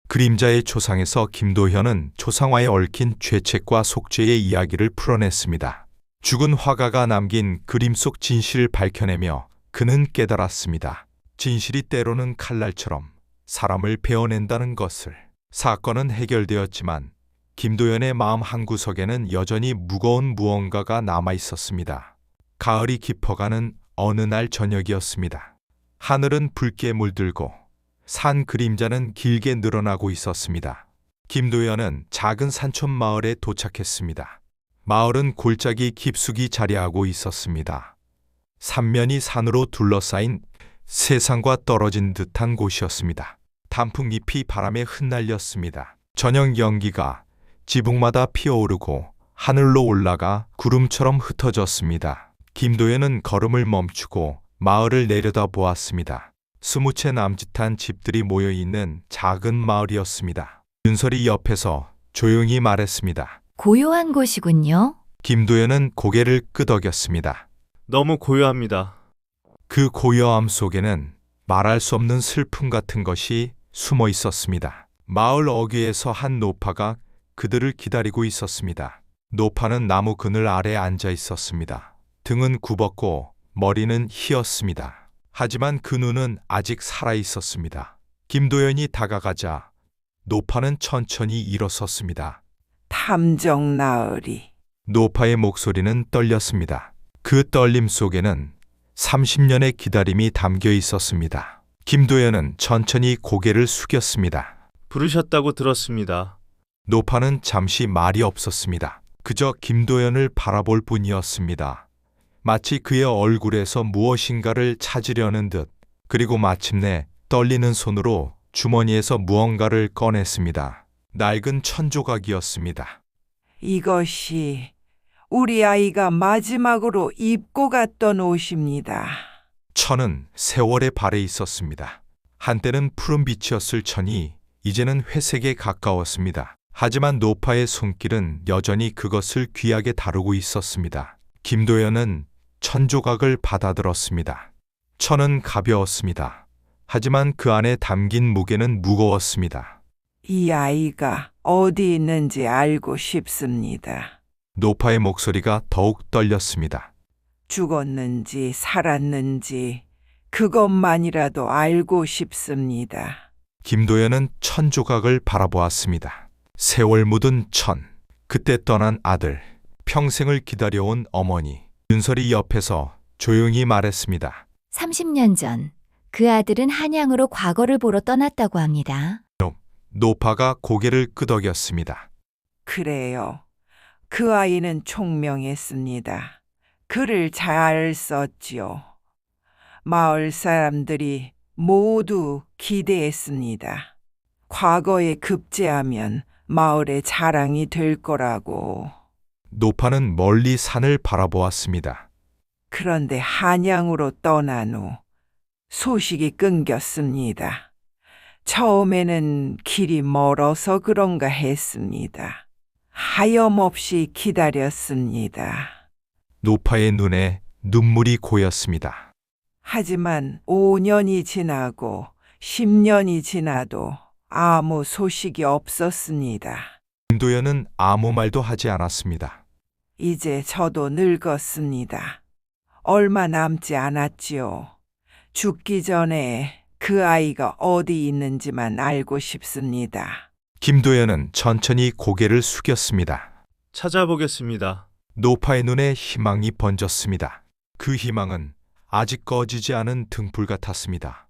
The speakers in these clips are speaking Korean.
그림자의 초상에서 김도현은 초상화에 얽힌 죄책과 속죄의 이야기를 풀어냈습니다. 죽은 화가가 남긴 그림 속 진실을 밝혀내며 그는 깨달았습니다. 진실이 때로는 칼날처럼 사람을 베어낸다는 것을. 사건은 해결되었지만 김도현의 마음 한구석에는 여전히 무거운 무언가가 남아 있었습니다. 가을이 깊어가는 어느 날 저녁이었습니다. 하늘은 붉게 물들고 산 그림자는 길게 늘어나고 있었습니다. 김도현은 작은 산촌 마을에 도착했습니다. 마을은 골짜기 깊숙이 자리하고 있었습니다. 삼면이 산으로 둘러싸인 세상과 떨어진 듯한 곳이었습니다. 단풍잎이 바람에 흩날렸습니다. 저녁 연기가 지붕마다 피어오르고 하늘로 올라가 구름처럼 흩어졌습니다. 김도현은 걸음을 멈추고 마을을 내려다보았습니다. 20채 남짓한 집들이 모여있는 작은 마을이었습니다. 윤설이 옆에서 조용히 말했습니다. 고요한 곳이군요. 김도현은 고개를 끄덕였습니다. 너무 고요합니다. 그 고요함 속에는 말할 수 없는 슬픔 같은 것이 숨어 있었습니다. 마을 어귀에서 한 노파가 그들을 기다리고 있었습니다. 노파는 나무 그늘 아래 앉아 있었습니다. 등은 굽었고 머리는 희었습니다. 하지만 그 눈은 아직 살아 있었습니다. 김도현이 다가가자 노파는 천천히 일어섰습니다. 탐정 나으리. 노파의 목소리는 떨렸습니다. 그 떨림 속에는 30년의 기다림이 담겨 있었습니다. 김도현은 천천히 고개를 숙였습니다. 부르셨다고 들었습니다. 노파는 잠시 말이 없었습니다. 그저 김도현을 바라볼 뿐이었습니다. 마치 그의 얼굴에서 무엇인가를 찾으려는 듯. 그리고 마침내 떨리는 손으로 주머니에서 무언가를 꺼냈습니다. 낡은 천조각이었습니다. 이것이 우리 아이가 마지막으로 입고 갔던 옷입니다. 천은 세월의 발에 있었습니다. 한때는 푸른 빛이었을 천이 이제는 회색에 가까웠습니다. 하지만 노파의 손길은 여전히 그것을 귀하게 다루고 있었습니다. 김도현은 천조각을 받아들었습니다. 천은 가벼웠습니다. 하지만 그 안에 담긴 무게는 무거웠습니다. 이 아이가 어디 있는지 알고 싶습니다. 노파의 목소리가 더욱 떨렸습니다. 죽었는지 살았는지 그것만이라도 알고 싶습니다. 김도현은 천조각을 바라보았습니다. 세월 묻은 천, 그때 떠난 아들, 평생을 기다려온 어머니. 윤설이 옆에서 조용히 말했습니다. 30년 전 그 아들은 한양으로 과거를 보러 떠났다고 합니다. 노파가 고개를 끄덕였습니다. 그래요. 그 아이는 총명했습니다. 글을 잘 썼지요. 마을 사람들이 모두 기대했습니다. 과거에 급제하면 마을의 자랑이 될 거라고. 노파는 멀리 산을 바라보았습니다. 그런데 한양으로 떠난 후 소식이 끊겼습니다. 처음에는 길이 멀어서 그런가 했습니다. 하염없이 기다렸습니다. 노파의 눈에 눈물이 고였습니다. 하지만 5년이 지나고 10년이 지나도 아무 소식이 없었습니다. 김도현은 아무 말도 하지 않았습니다. 이제 저도 늙었습니다. 얼마 남지 않았지요. 죽기 전에 그 아이가 어디 있는지만 알고 싶습니다. 김도현은 천천히 고개를 숙였습니다. 찾아보겠습니다. 노파의 눈에 희망이 번졌습니다. 그 희망은 아직 꺼지지 않은 등불 같았습니다.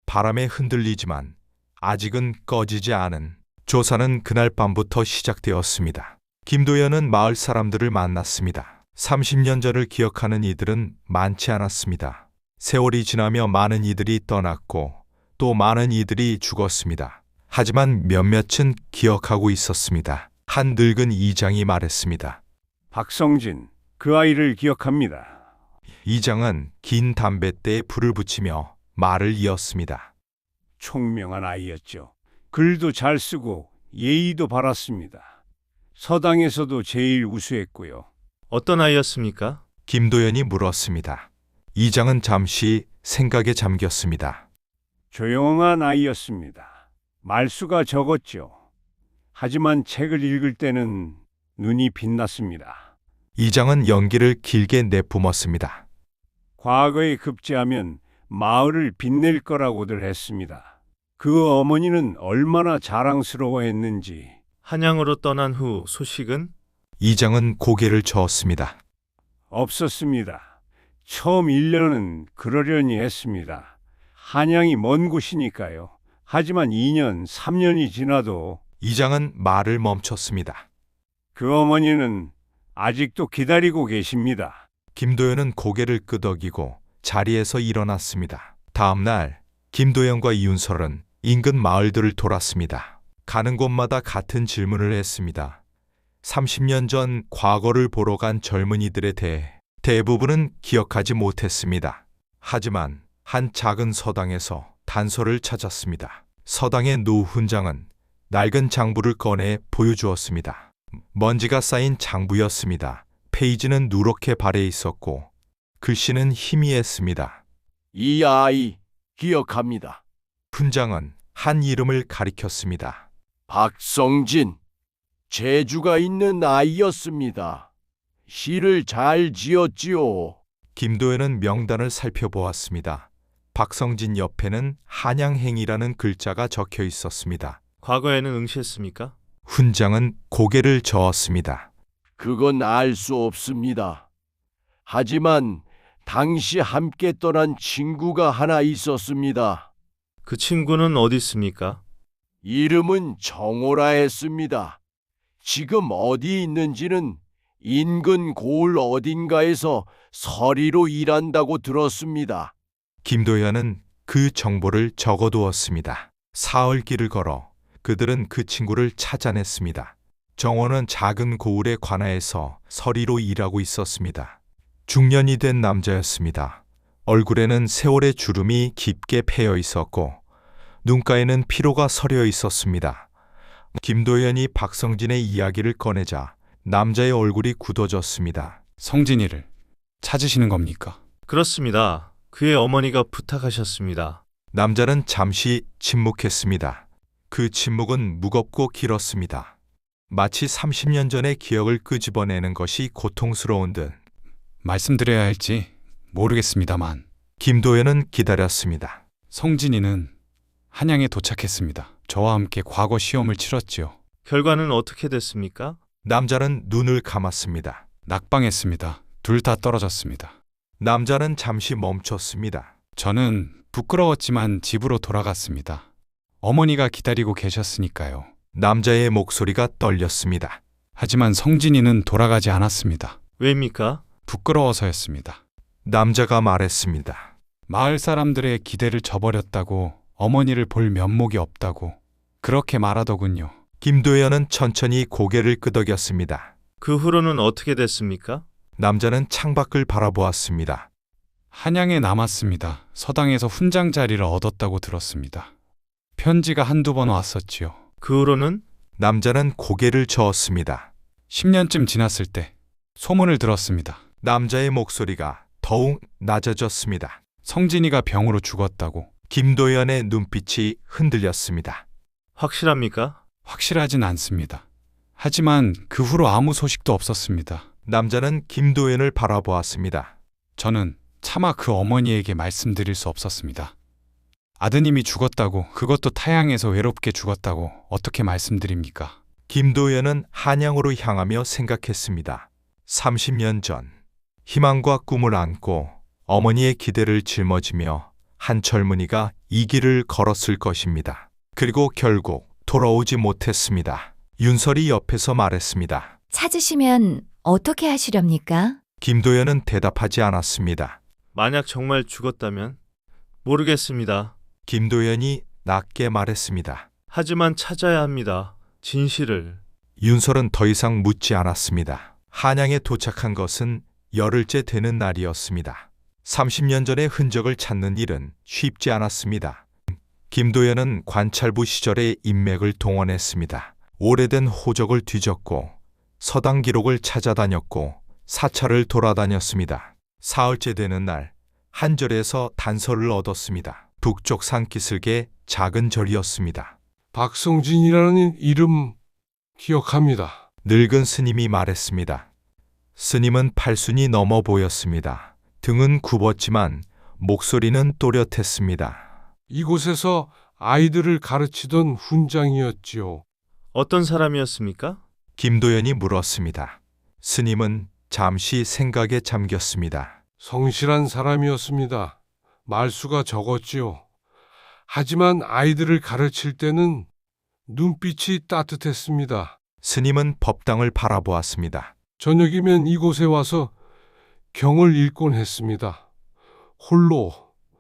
바람에 흔들리지만 아직은 꺼지지 않은 조사는 그날 밤부터 시작되었습니다. 김도현은 마을 사람들을 만났습니다. 30년 전을 기억하는 이들은 많지 않았습니다. 세월이 지나며 많은 이들이 떠났고 또 많은 이들이 죽었습니다. 하지만 몇몇은 기억하고 있었습니다. 한 늙은 이장이 말했습니다. 박성진, 그 아이를 기억합니다. 이장은 긴 담뱃대에 불을 붙이며 말을 이었습니다. 총명한 아이였죠. 글도 잘 쓰고 예의도 바랐습니다. 서당에서도 제일 우수했고요. 어떤 아이였습니까? 김도현이 물었습니다. 이장은 잠시 생각에 잠겼습니다. 조용한 아이였습니다. 말수가 적었죠. 하지만 책을 읽을 때는 눈이 빛났습니다. 이장은 연기를 길게 내뿜었습니다. 과거에 급제하면 마을을 빛낼 거라고들 했습니다. 그 어머니는 얼마나 자랑스러워했는지. 한양으로 떠난 후 소식은? 이장은 고개를 저었습니다. 없었습니다. 처음 1년은 그러려니 했습니다. 한양이 먼 곳이니까요. 하지만 2년, 3년이 지나도 이장은 말을 멈췄습니다. 그 어머니는 아직도 기다리고 계십니다. 김도연은 고개를 끄덕이고 자리에서 일어났습니다. 다음 날 김도연과 이윤설은 인근 마을들을 돌았습니다. 가는 곳마다 같은 질문을 했습니다. 30년 전 과거를 보러 간 젊은이들에 대해 대부분은 기억하지 못했습니다. 하지만 한 작은 서당에서 단서를 찾았습니다. 서당의 노 훈장은 낡은 장부를 꺼내 보여주었습니다. 먼지가 쌓인 장부였습니다. 페이지는 누렇게 발해 있었고 글씨는 희미했습니다. 이 아이 기억합니다. 훈장은 한 이름을 가리켰습니다. 박성진. 재주가 있는 아이였습니다. 시를 잘 지었지요. 김도연은 명단을 살펴보았습니다. 박성진 옆에는 한양행이라는 글자가 적혀 있었습니다. 과거에는 응시했습니까? 훈장은 고개를 저었습니다. 그건 알 수 없습니다. 하지만 당시 함께 떠난 친구가 하나 있었습니다. 그 친구는 어디 있습니까? 이름은 정호라 했습니다. 지금 어디 있는지는 인근 고을 어딘가에서 서리로 일한다고 들었습니다. 김도연은 그 정보를 적어두었습니다. 사흘길을 걸어 그들은 그 친구를 찾아냈습니다. 정호는 작은 고을의 관아에서 서리로 일하고 있었습니다. 중년이 된 남자였습니다. 얼굴에는 세월의 주름이 깊게 패여 있었고 눈가에는 피로가 서려 있었습니다. 김도연이 박성진의 이야기를 꺼내자 남자의 얼굴이 굳어졌습니다. 성진이를 찾으시는 겁니까? 그렇습니다. 그의 어머니가 부탁하셨습니다. 남자는 잠시 침묵했습니다. 그 침묵은 무겁고 길었습니다. 마치 30년 전의 기억을 끄집어내는 것이 고통스러운 듯. 말씀드려야 할지 모르겠습니다만 김도연은 기다렸습니다. 성진이는 한양에 도착했습니다. 저와 함께 과거 시험을 치렀지요. 결과는 어떻게 됐습니까? 남자는 눈을 감았습니다. 낙방했습니다. 둘 다 떨어졌습니다. 남자는 잠시 멈췄습니다. 저는 부끄러웠지만 집으로 돌아갔습니다. 어머니가 기다리고 계셨으니까요. 남자의 목소리가 떨렸습니다. 하지만 성진이는 돌아가지 않았습니다. 왜입니까? 부끄러워서였습니다. 남자가 말했습니다. 마을 사람들의 기대를 저버렸다고, 어머니를 볼 면목이 없다고 그렇게 말하더군요. 김도연은 천천히 고개를 끄덕였습니다. 그 후로는 어떻게 됐습니까? 남자는 창밖을 바라보았습니다. 한양에 남았습니다. 서당에서 훈장 자리를 얻었다고 들었습니다. 편지가 한두 번 왔었지요. 그 후로는? 남자는 고개를 저었습니다. 10년쯤 지났을 때 소문을 들었습니다. 남자의 목소리가 더욱 낮아졌습니다. 성진이가 병으로 죽었다고. 김도연의 눈빛이 흔들렸습니다. 확실합니까? 확실하진 않습니다. 하지만 그 후로 아무 소식도 없었습니다. 남자는 김도연을 바라보았습니다. 저는 차마 그 어머니에게 말씀드릴 수 없었습니다. 아드님이 죽었다고, 그것도 타향에서 외롭게 죽었다고 어떻게 말씀드립니까? 김도연은 한양으로 향하며 생각했습니다. 30년 전 희망과 꿈을 안고 어머니의 기대를 짊어지며 한 젊은이가 이 길을 걸었을 것입니다. 그리고 결국 돌아오지 못했습니다. 윤설이 옆에서 말했습니다. 찾으시면 어떻게 하시렵니까? 김도연은 대답하지 않았습니다. 만약 정말 죽었다면? 모르겠습니다. 김도연이 낮게 말했습니다. 하지만 찾아야 합니다. 진실을. 윤설은 더 이상 묻지 않았습니다. 한양에 도착한 것은 열흘째 되는 날이었습니다. 30년 전의 흔적을 찾는 일은 쉽지 않았습니다. 김도연은 관찰부 시절의 인맥을 동원했습니다. 오래된 호적을 뒤졌고 서당 기록을 찾아다녔고 사찰을 돌아다녔습니다. 사흘째 되는 날 한 절에서 단서를 얻었습니다. 북쪽 산기슭의 작은 절이었습니다. 박성진이라는 이름 기억합니다. 늙은 스님이 말했습니다. 스님은 팔순이 넘어 보였습니다. 등은 굽었지만 목소리는 또렷했습니다. 이곳에서 아이들을 가르치던 훈장이었지요. 어떤 사람이었습니까? 김도연이 물었습니다. 스님은 잠시 생각에 잠겼습니다. 성실한 사람이었습니다. 말수가 적었지요. 하지만 아이들을 가르칠 때는 눈빛이 따뜻했습니다. 스님은 법당을 바라보았습니다. 저녁이면 이곳에 와서 경을 읽곤 했습니다. 홀로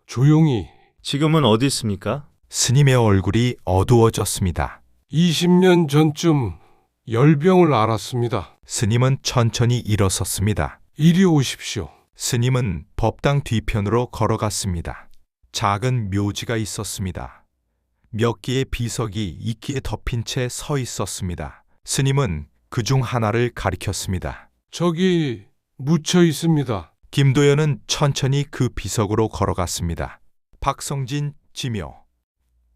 조용히. 지금은 어디 있습니까? 스님의 얼굴이 어두워졌습니다. 20년 전쯤 열병을 앓았습니다. 스님은 천천히 일어섰습니다. 이리 오십시오. 스님은 법당 뒤편으로 걸어갔습니다. 작은 묘지가 있었습니다. 몇 개의 비석이 이끼에 덮인 채 서 있었습니다. 스님은 그중 하나를 가리켰습니다. 저기 묻혀 있습니다. 김도연은 천천히 그 비석으로 걸어갔습니다. 박성진 지묘.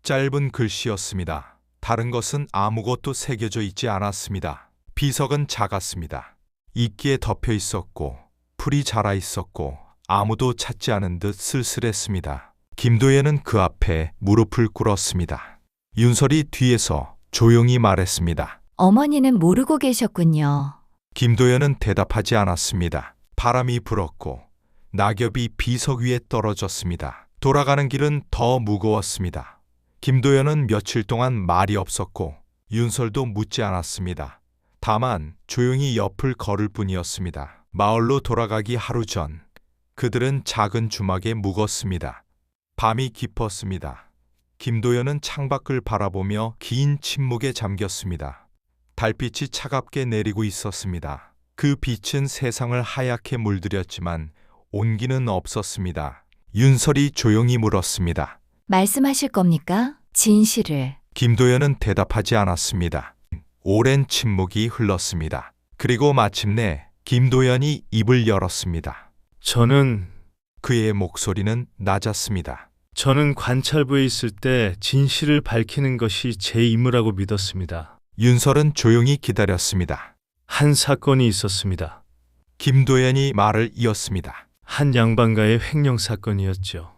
짧은 글씨였습니다. 다른 것은 아무것도 새겨져 있지 않았습니다. 비석은 작았습니다. 이끼에 덮여 있었고 풀이 자라 있었고 아무도 찾지 않은 듯 쓸쓸했습니다. 김도연은 그 앞에 무릎을 꿇었습니다. 윤설이 뒤에서 조용히 말했습니다. 어머니는 모르고 계셨군요. 김도연은 대답하지 않았습니다. 바람이 불었고 낙엽이 비석 위에 떨어졌습니다. 돌아가는 길은 더 무거웠습니다. 김도연은 며칠 동안 말이 없었고 윤설도 묻지 않았습니다. 다만 조용히 옆을 걸을 뿐이었습니다. 마을로 돌아가기 하루 전 그들은 작은 주막에 묵었습니다. 밤이 깊었습니다. 김도연은 창밖을 바라보며 긴 침묵에 잠겼습니다. 달빛이 차갑게 내리고 있었습니다. 그 빛은 세상을 하얗게 물들였지만 온기는 없었습니다. 윤설이 조용히 물었습니다. 말씀하실 겁니까? 진실을. 김도연은 대답하지 않았습니다. 오랜 침묵이 흘렀습니다. 그리고 마침내 김도연이 입을 열었습니다. 그의 목소리는 낮았습니다. 저는 관찰부에 있을 때 진실을 밝히는 것이 제 임무라고 믿었습니다. 윤설은 조용히 기다렸습니다. 한 사건이 있었습니다. 김도연이 말을 이었습니다. 한 양반가의 횡령 사건이었죠.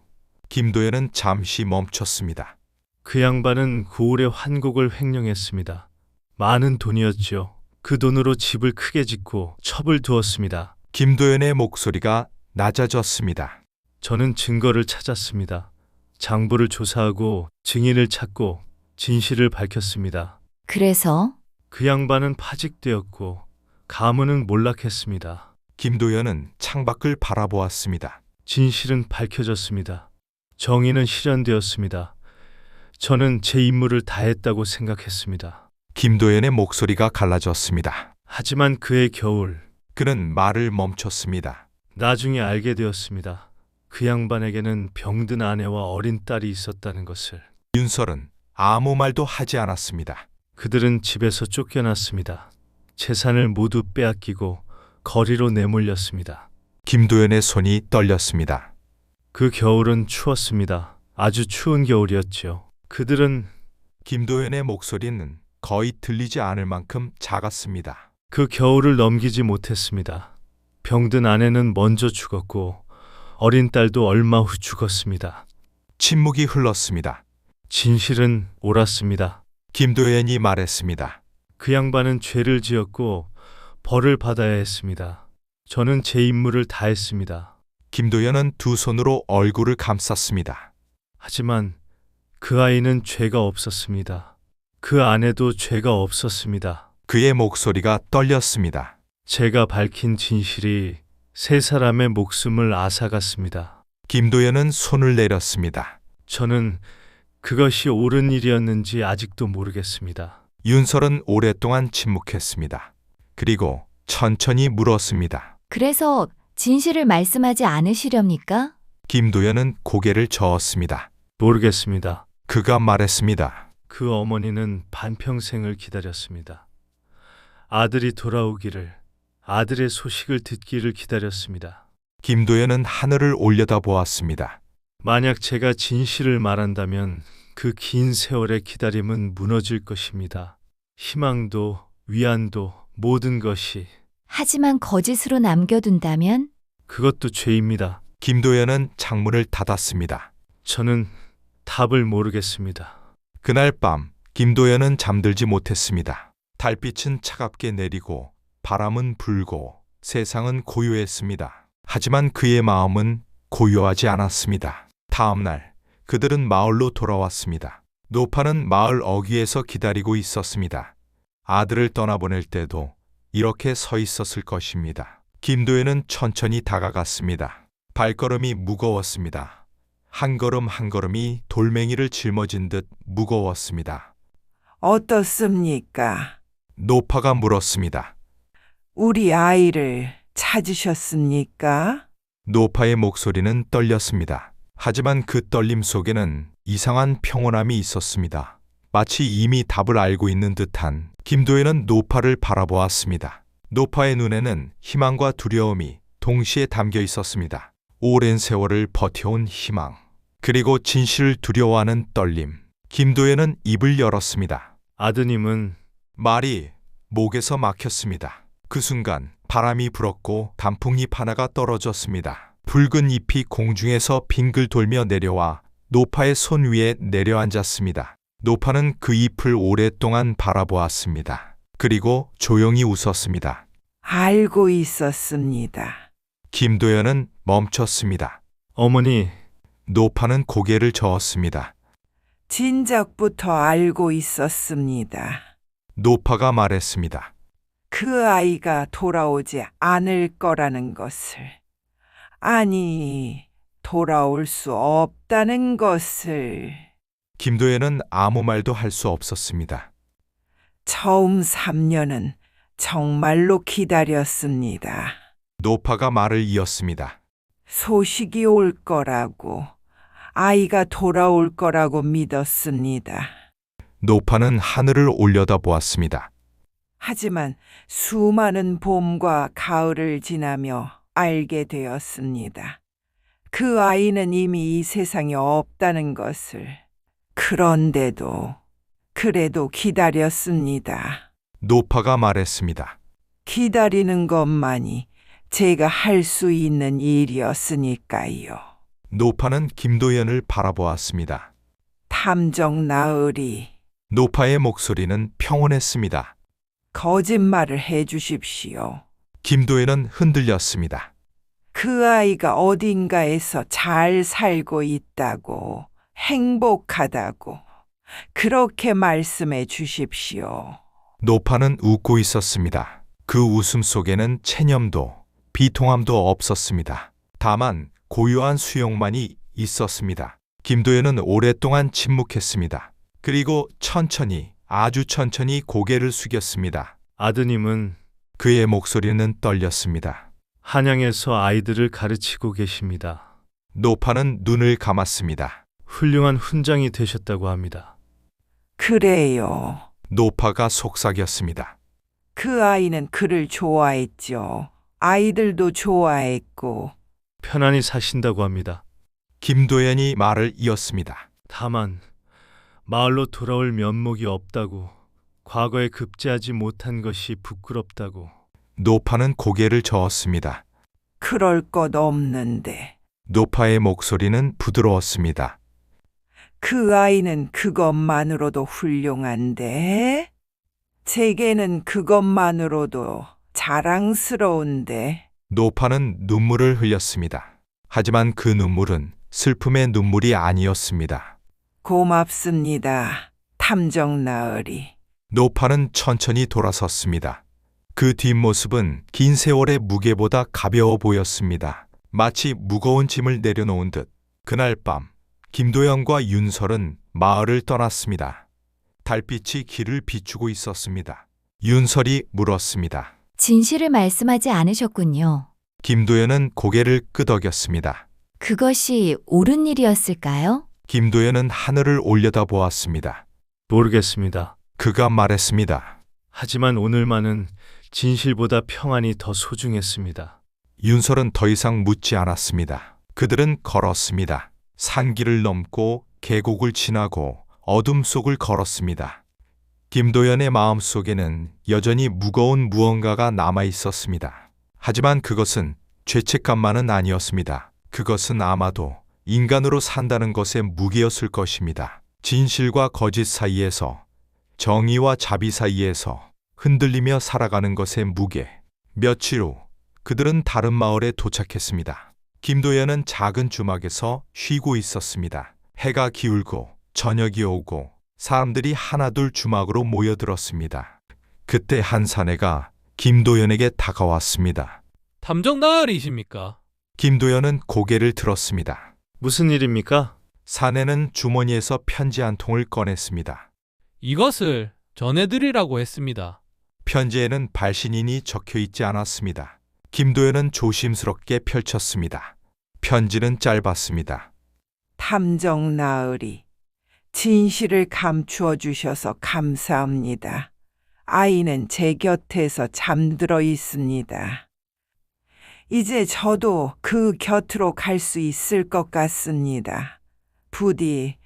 김도연은 잠시 멈췄습니다. 그 양반은 고을의 환곡을 횡령했습니다. 많은 돈이었죠. 그 돈으로 집을 크게 짓고 첩을 두었습니다. 김도연의 목소리가 낮아졌습니다. 저는 증거를 찾았습니다. 장부를 조사하고 증인을 찾고 진실을 밝혔습니다. 그래서 그 양반은 파직되었고 가문은 몰락했습니다. 김도연은 창밖을 바라보았습니다. 진실은 밝혀졌습니다. 정의는 실현되었습니다. 저는 제 임무를 다했다고 생각했습니다. 김도연의 목소리가 갈라졌습니다. 하지만 그해 겨울 그는 말을 멈췄습니다. 나중에 알게 되었습니다. 그 양반에게는 병든 아내와 어린 딸이 있었다는 것을. 윤설은 아무 말도 하지 않았습니다. 그들은 집에서 쫓겨났습니다. 재산을 모두 빼앗기고 거리로 내몰렸습니다. 김도연의 손이 떨렸습니다. 그 겨울은 추웠습니다. 아주 추운 겨울이었지요. 그들은 김도연의 목소리는 거의 들리지 않을 만큼 작았습니다. 그 겨울을 넘기지 못했습니다. 병든 아내는 먼저 죽었고 어린 딸도 얼마 후 죽었습니다. 침묵이 흘렀습니다. 진실은 옳았습니다. 김도연이 말했습니다. 그 양반은 죄를 지었고 벌을 받아야 했습니다. 저는 제 임무를 다했습니다. 김도연은 두 손으로 얼굴을 감쌌습니다. 하지만 그 아이는 죄가 없었습니다. 그 아내도 죄가 없었습니다. 그의 목소리가 떨렸습니다. 제가 밝힌 진실이 세 사람의 목숨을 앗아갔습니다. 김도연은 손을 내렸습니다. 저는 그것이 옳은 일이었는지 아직도 모르겠습니다. 윤설은 오랫동안 침묵했습니다. 그리고 천천히 물었습니다. 그래서 진실을 말씀하지 않으시렵니까? 김도연은 고개를 저었습니다. 모르겠습니다. 그가 말했습니다. 그 어머니는 반평생을 기다렸습니다. 아들이 돌아오기를, 아들의 소식을 듣기를 기다렸습니다. 김도연은 하늘을 올려다보았습니다. 만약 제가 진실을 말한다면 그 긴 세월의 기다림은 무너질 것입니다. 희망도 위안도 모든 것이 하지만 거짓으로 남겨둔다면 그것도 죄입니다. 김도연은 창문을 닫았습니다. 저는 답을 모르겠습니다. 그날 밤 김도연은 잠들지 못했습니다. 달빛은 차갑게 내리고 바람은 불고 세상은 고요했습니다. 하지만 그의 마음은 고요하지 않았습니다. 다음 날 그들은 마을로 돌아왔습니다. 노파는 마을 어귀에서 기다리고 있었습니다. 아들을 떠나보낼 때도 이렇게 서 있었을 것입니다. 김도연은 천천히 다가갔습니다. 발걸음이 무거웠습니다. 한 걸음 한 걸음이 돌멩이를 짊어진 듯 무거웠습니다. 어떻습니까? 노파가 물었습니다. 우리 아이를 찾으셨습니까? 노파의 목소리는 떨렸습니다. 하지만 그 떨림 속에는 이상한 평온함이 있었습니다. 마치 이미 답을 알고 있는 듯한. 김도연은 노파를 바라보았습니다. 노파의 눈에는 희망과 두려움이 동시에 담겨 있었습니다. 오랜 세월을 버텨온 희망, 그리고 진실을 두려워하는 떨림. 김도연은 입을 열었습니다. 아드님은 말이 목에서 막혔습니다. 그 순간 바람이 불었고 단풍잎 하나가 떨어졌습니다. 붉은 잎이 공중에서 빙글 돌며 내려와 노파의 손 위에 내려앉았습니다. 노파는 그 잎을 오랫동안 바라보았습니다. 그리고 조용히 웃었습니다. 알고 있었습니다. 김도연은 멈췄습니다. 어머니, 노파는 고개를 저었습니다. 진작부터 알고 있었습니다. 노파가 말했습니다. 그 아이가 돌아오지 않을 거라는 것을. 아니, 돌아올 수 없다는 것을. 김도연은 아무 말도 할 수 없었습니다. 처음 3년은 정말로 기다렸습니다. 노파가 말을 이었습니다. 소식이 올 거라고, 아이가 돌아올 거라고 믿었습니다. 노파는 하늘을 올려다보았습니다. 하지만 수많은 봄과 가을을 지나며 알게 되었습니다. 그 아이는 이미 이 세상에 없다는 것을. 그런데도, 그래도 기다렸습니다. 노파가 말했습니다. 기다리는 것만이 제가 할 수 있는 일이었으니까요. 노파는 김도연을 바라보았습니다. 탐정 나으리, 노파의 목소리는 평온했습니다. 거짓말을 해 주십시오. 김도연은 흔들렸습니다. 그 아이가 어딘가에서 잘 살고 있다고, 행복하다고, 그렇게 말씀해 주십시오. 노파는 웃고 있었습니다. 그 웃음 속에는 체념도, 비통함도 없었습니다. 다만 고요한 수용만이 있었습니다. 김도연은 오랫동안 침묵했습니다. 그리고 천천히, 아주 천천히 고개를 숙였습니다. 아드님은 그의 목소리는 떨렸습니다. 한양에서 아이들을 가르치고 계십니다. 노파는 눈을 감았습니다. 훌륭한 훈장이 되셨다고 합니다. 그래요. 노파가 속삭였습니다. 그 아이는 그를 좋아했죠. 아이들도 좋아했고. 편안히 사신다고 합니다. 김도연이 말을 이었습니다. 다만 마을로 돌아올 면목이 없다고, 과거에 급제하지 못한 것이 부끄럽다고. 노파는 고개를 저었습니다. 그럴 것 없는데. 노파의 목소리는 부드러웠습니다. 그 아이는 그것만으로도 훌륭한데. 제게는 그것만으로도 자랑스러운데. 노파는 눈물을 흘렸습니다. 하지만 그 눈물은 슬픔의 눈물이 아니었습니다. 고맙습니다. 탐정 나으리. 노파는 천천히 돌아섰습니다. 그 뒷모습은 긴 세월의 무게보다 가벼워 보였습니다. 마치 무거운 짐을 내려놓은 듯. 그날 밤 김도연과 윤설은 마을을 떠났습니다. 달빛이 길을 비추고 있었습니다. 윤설이 물었습니다. 진실을 말씀하지 않으셨군요. 김도연은 고개를 끄덕였습니다. 그것이 옳은 일이었을까요? 김도연은 하늘을 올려다보았습니다. 모르겠습니다. 그가 말했습니다. 하지만 오늘만은 진실보다 평안이 더 소중했습니다. 윤설은 더 이상 묻지 않았습니다. 그들은 걸었습니다. 산길을 넘고 계곡을 지나고 어둠 속을 걸었습니다. 김도연의 마음속에는 여전히 무거운 무언가가 남아 있었습니다. 하지만 그것은 죄책감만은 아니었습니다. 그것은 아마도 인간으로 산다는 것의 무게였을 것입니다. 진실과 거짓 사이에서, 정의와 자비 사이에서 흔들리며 살아가는 것의 무게. 며칠 후 그들은 다른 마을에 도착했습니다. 김도연은 작은 주막에서 쉬고 있었습니다. 해가 기울고 저녁이 오고 사람들이 하나둘 주막으로 모여들었습니다. 그때 한 사내가 김도연에게 다가왔습니다. 탐정 나으리십니까? 김도연은 고개를 들었습니다. 무슨 일입니까? 사내는 주머니에서 편지 한 통을 꺼냈습니다. 이것을 전해드리라고 했습니다. 편지에는 발신인이 적혀 있지 않았습니다. 김도연은 조심스럽게 펼쳤습니다. 편지는 짧았습니다. 탐정 나으리, 진실을 감추어 주셔서 감사합니다. 아이는 제 곁에서 잠들어 있습니다. 이제 저도 그 곁으로 갈 수 있을 것 같습니다. 부디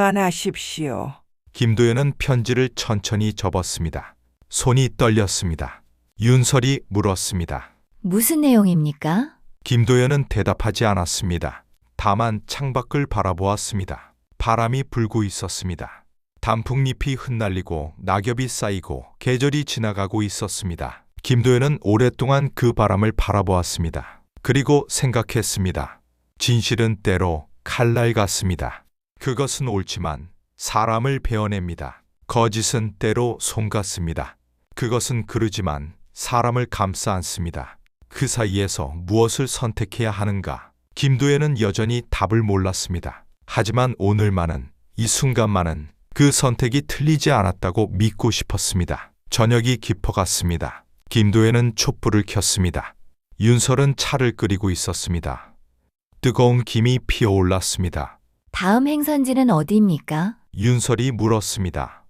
평안하십시오. 김도연은 편지를 천천히 접었습니다. 손이 떨렸습니다. 윤설이 물었습니다. 무슨 내용입니까? 김도연은 대답하지 않았습니다. 다만 창밖을 바라보았습니다. 바람이 불고 있었습니다. 단풍잎이 흩날리고 낙엽이 쌓이고 계절이 지나가고 있었습니다. 김도연은 오랫동안 그 바람을 바라보았습니다. 그리고 생각했습니다. 진실은 때로 칼날 같습니다. 그것은 옳지만 사람을 베어냅니다. 거짓은 때로 솜 같습니다. 그것은 그르지만 사람을 감싸 안습니다. 그 사이에서 무엇을 선택해야 하는가? 김도연은 여전히 답을 몰랐습니다. 하지만 오늘만은, 이 순간만은 그 선택이 틀리지 않았다고 믿고 싶었습니다. 저녁이 깊어갔습니다. 김도연은 촛불을 켰습니다. 윤설은 차를 끓이고 있었습니다. 뜨거운 김이 피어올랐습니다. 다음 행선지는 어디입니까? 윤설이 물었습니다.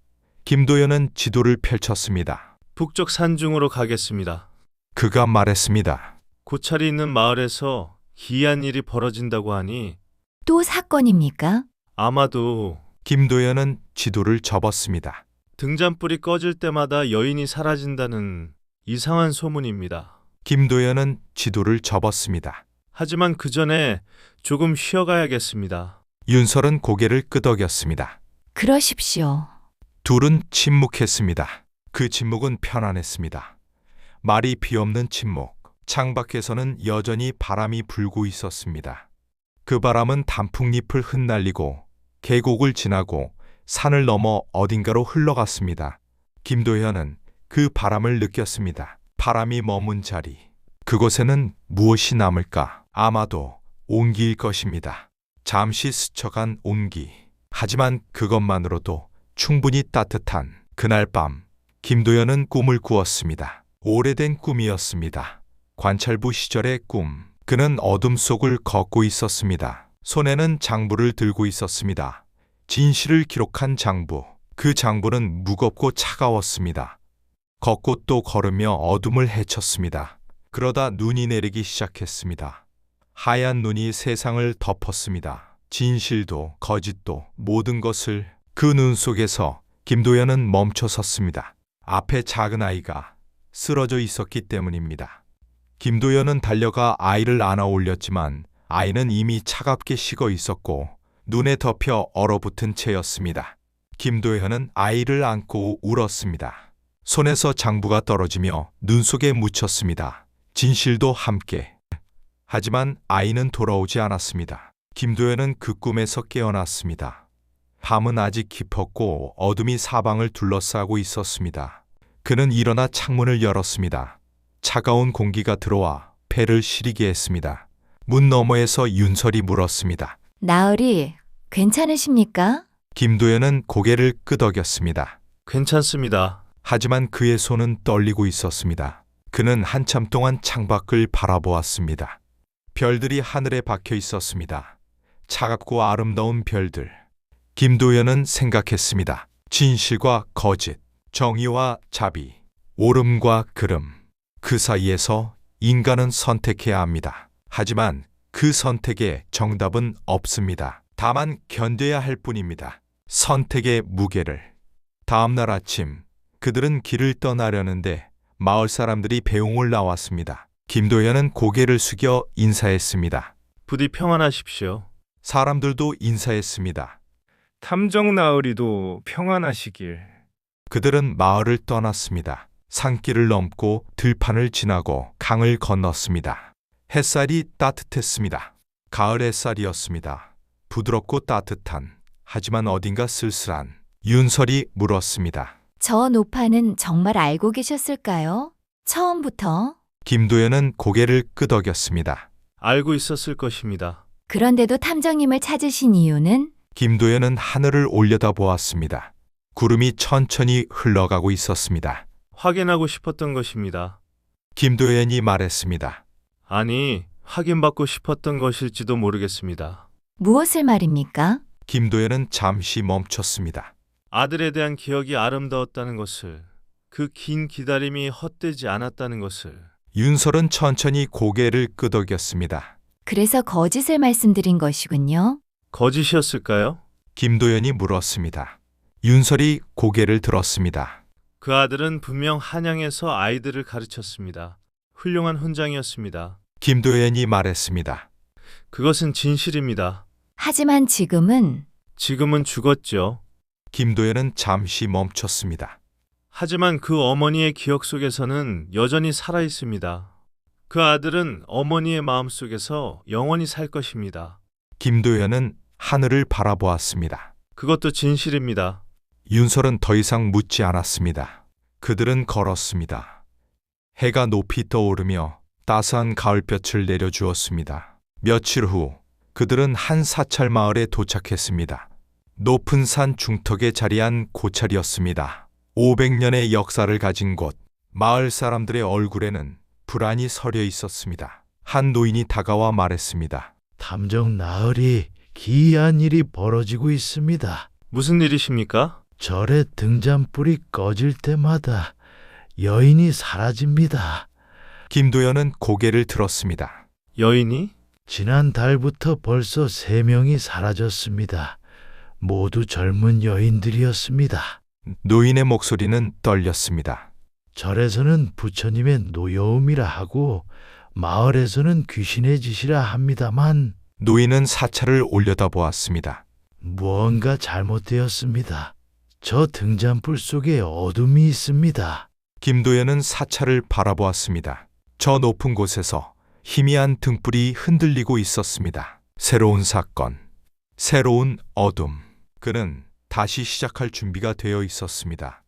김도연은 지도를 펼쳤습니다. 북쪽 산중으로 가겠습니다. 그가 말했습니다. 고찰이 있는 마을에서 기이한 일이 벌어진다고 하니 또 사건입니까? 아마도 김도연은 지도를 접었습니다. 등잔불이 꺼질 때마다 여인이 사라진다는 이상한 소문입니다. 김도연은 지도를 접었습니다. 하지만 그 전에 조금 쉬어가야겠습니다. 윤설은 고개를 끄덕였습니다. 그러십시오. 둘은 침묵했습니다. 그 침묵은 편안했습니다. 말이 비없는 침묵. 창밖에서는 여전히 바람이 불고 있었습니다. 그 바람은 단풍잎을 흩날리고 계곡을 지나고 산을 넘어 어딘가로 흘러갔습니다. 김도현은 그 바람을 느꼈습니다. 바람이 머문 자리. 그곳에는 무엇이 남을까? 아마도 온기일 것입니다. 잠시 스쳐간 온기. 하지만 그것만으로도 충분히 따뜻한 그날 밤, 김도연은 꿈을 꾸었습니다. 오래된 꿈이었습니다. 관찰부 시절의 꿈. 그는 어둠 속을 걷고 있었습니다. 손에는 장부를 들고 있었습니다. 진실을 기록한 장부. 그 장부는 무겁고 차가웠습니다. 걷고 또 걸으며 어둠을 헤쳤습니다. 그러다 눈이 내리기 시작했습니다. 하얀 눈이 세상을 덮었습니다. 진실도 거짓도 모든 것을. 그 눈 속에서 김도연은 멈춰 섰습니다. 앞에 작은 아이가 쓰러져 있었기 때문입니다. 김도연은 달려가 아이를 안아 올렸지만 아이는 이미 차갑게 식어 있었고 눈에 덮여 얼어붙은 채였습니다. 김도연은 아이를 안고 울었습니다. 손에서 장부가 떨어지며 눈 속에 묻혔습니다. 진실도 함께. 하지만 아이는 돌아오지 않았습니다. 김도연은 그 꿈에서 깨어났습니다. 밤은 아직 깊었고 어둠이 사방을 둘러싸고 있었습니다. 그는 일어나 창문을 열었습니다. 차가운 공기가 들어와 배를 시리게 했습니다. 문 너머에서 윤설이 물었습니다. 나으리, 괜찮으십니까? 김도연은 고개를 끄덕였습니다. 괜찮습니다. 하지만 그의 손은 떨리고 있었습니다. 그는 한참 동안 창밖을 바라보았습니다. 별들이 하늘에 박혀 있었습니다. 차갑고 아름다운 별들. 김도연은 생각했습니다. 진실과 거짓, 정의와 자비, 옳음과 그름. 그 사이에서 인간은 선택해야 합니다. 하지만 그 선택에 정답은 없습니다. 다만 견뎌야 할 뿐입니다. 선택의 무게를. 다음 날 아침 그들은 길을 떠나려는데 마을 사람들이 배웅을 나왔습니다. 김도연은 고개를 숙여 인사했습니다. 부디 평안하십시오. 사람들도 인사했습니다. 탐정 나으리도 평안하시길. 그들은 마을을 떠났습니다. 산길을 넘고 들판을 지나고 강을 건넜습니다. 햇살이 따뜻했습니다. 가을 햇살이었습니다. 부드럽고 따뜻한, 하지만 어딘가 쓸쓸한 윤설이 물었습니다. 저 노파는 정말 알고 계셨을까요? 처음부터? 김도연은 고개를 끄덕였습니다. 알고 있었을 것입니다. 그런데도 탐정님을 찾으신 이유는? 김도연은 하늘을 올려다보았습니다. 구름이 천천히 흘러가고 있었습니다. 확인하고 싶었던 것입니다. 김도연이 말했습니다. 아니, 확인받고 싶었던 것일지도 모르겠습니다. 무엇을 말입니까? 김도연은 잠시 멈췄습니다. 아들에 대한 기억이 아름다웠다는 것을, 그 긴 기다림이 헛되지 않았다는 것을. 윤설은 천천히 고개를 끄덕였습니다. 그래서 거짓을 말씀드린 것이군요. 거짓이었을까요? 김도연이 물었습니다. 윤설이 고개를 들었습니다. 그 아들은 분명 한양에서 아이들을 가르쳤습니다. 훌륭한 훈장이었습니다. 김도연이 말했습니다. 그것은 진실입니다. 하지만 지금은 지금은 죽었죠. 김도연은 잠시 멈췄습니다. 하지만 그 어머니의 기억 속에서는 여전히 살아 있습니다. 그 아들은 어머니의 마음 속에서 영원히 살 것입니다. 김도연은 하늘을 바라보았습니다. 그것도 진실입니다. 윤설은 더 이상 묻지 않았습니다. 그들은 걸었습니다. 해가 높이 떠오르며 따스한 가을볕을 내려주었습니다. 며칠 후 그들은 한 사찰 마을에 도착했습니다. 높은 산 중턱에 자리한 고찰이었습니다. 500년의 역사를 가진 곳, 마을 사람들의 얼굴에는 불안이 서려 있었습니다. 한 노인이 다가와 말했습니다. 탐정 나으리, 기이한 일이 벌어지고 있습니다. 무슨 일이십니까? 절의 등잔불이 꺼질 때마다 여인이 사라집니다. 김도연은 고개를 들었습니다. 여인이? 지난 달부터 벌써 3명이 사라졌습니다. 모두 젊은 여인들이었습니다. 노인의 목소리는 떨렸습니다. 절에서는 부처님의 노여움이라 하고 마을에서는 귀신의 짓이라 합니다만 노인은 사찰을 올려다보았습니다. 무언가 잘못되었습니다. 저 등잔불 속에 어둠이 있습니다. 김도연은 사찰을 바라보았습니다. 저 높은 곳에서 희미한 등불이 흔들리고 있었습니다. 새로운 사건, 새로운 어둠. 그는 다시 시작할 준비가 되어 있었습니다.